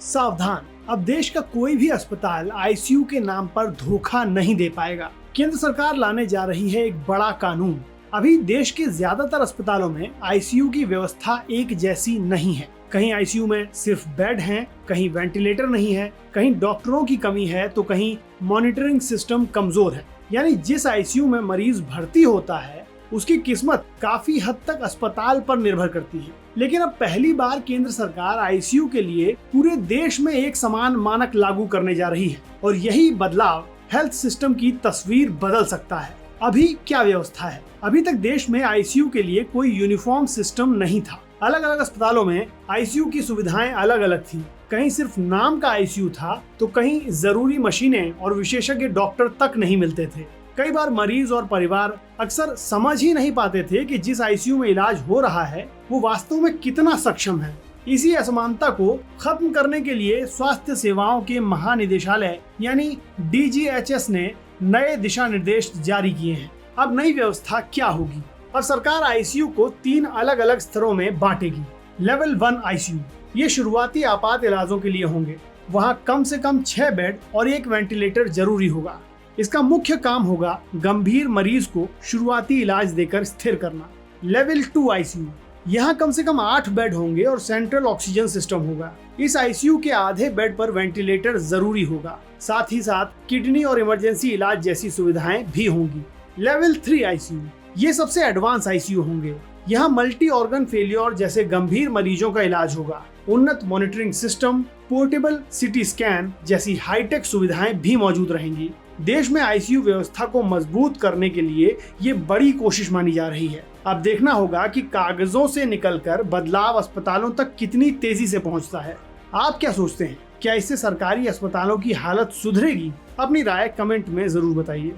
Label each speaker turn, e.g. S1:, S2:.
S1: सावधान, अब देश का कोई भी अस्पताल आईसीयू के नाम पर धोखा नहीं दे पाएगा। केंद्र सरकार लाने जा रही है एक बड़ा कानून। अभी देश के ज्यादातर अस्पतालों में आईसीयू की व्यवस्था एक जैसी नहीं है। कहीं आईसीयू में सिर्फ बेड हैं, कहीं वेंटिलेटर नहीं है, कहीं डॉक्टरों की कमी है, तो कहीं मॉनिटरिंग सिस्टम कमजोर है। यानी जिस आईसीयू में मरीज भर्ती होता है उसकी किस्मत काफी हद तक अस्पताल पर निर्भर करती है। लेकिन अब पहली बार केंद्र सरकार आईसीयू के लिए पूरे देश में एक समान मानक लागू करने जा रही है और यही बदलाव हेल्थ सिस्टम की तस्वीर बदल सकता है। अभी क्या व्यवस्था है? अभी तक देश में आईसीयू के लिए कोई यूनिफॉर्म सिस्टम नहीं था। अलग अलग अस्पतालों में आईसीयू की सुविधाएं अलग अलग थी। कहीं सिर्फ नाम का आईसीयू था तो कहीं जरूरी मशीनें और विशेषज्ञ डॉक्टर तक नहीं मिलते थे। कई बार मरीज और परिवार अक्सर समझ ही नहीं पाते थे कि जिस आईसीयू में इलाज हो रहा है वो वास्तव में कितना सक्षम है। इसी असमानता को खत्म करने के लिए स्वास्थ्य सेवाओं के महानिदेशालय यानी डीजीएचएस ने नए दिशा निर्देश जारी किए हैं। अब नई व्यवस्था क्या होगी? और सरकार आईसीयू को 3 अलग अलग स्तरों में बांटेगी। लेवल 1 आईसीयू, ये शुरुआती आपात इलाजों के लिए होंगे। वहाँ कम से कम 6 बेड और 1 वेंटिलेटर जरूरी होगा। इसका मुख्य काम होगा गंभीर मरीज को शुरुआती इलाज देकर स्थिर करना। लेवल 2 आईसीयू, यहाँ कम से कम 8 बेड होंगे और सेंट्रल ऑक्सीजन सिस्टम होगा। इस आईसीयू के आधे बेड पर वेंटिलेटर जरूरी होगा। साथ ही साथ किडनी और इमरजेंसी इलाज जैसी सुविधाएं भी होंगी। लेवल 3 आईसीयू, ये सबसे एडवांस आईसीयू होंगे। यहाँ मल्टी ऑर्गन फेलियर जैसे गंभीर मरीजों का इलाज होगा। उन्नत monitoring system, portable CT scan जैसी हाईटेक सुविधाएं भी मौजूद रहेंगी। देश में आईसीयू व्यवस्था को मजबूत करने के लिए ये बड़ी कोशिश मानी जा रही है। अब देखना होगा कि कागजों से निकलकर बदलाव अस्पतालों तक कितनी तेजी से पहुंचता है। आप क्या सोचते हैं? क्या इससे सरकारी अस्पतालों की हालत सुधरेगी? अपनी राय कमेंट में जरूर बताइए।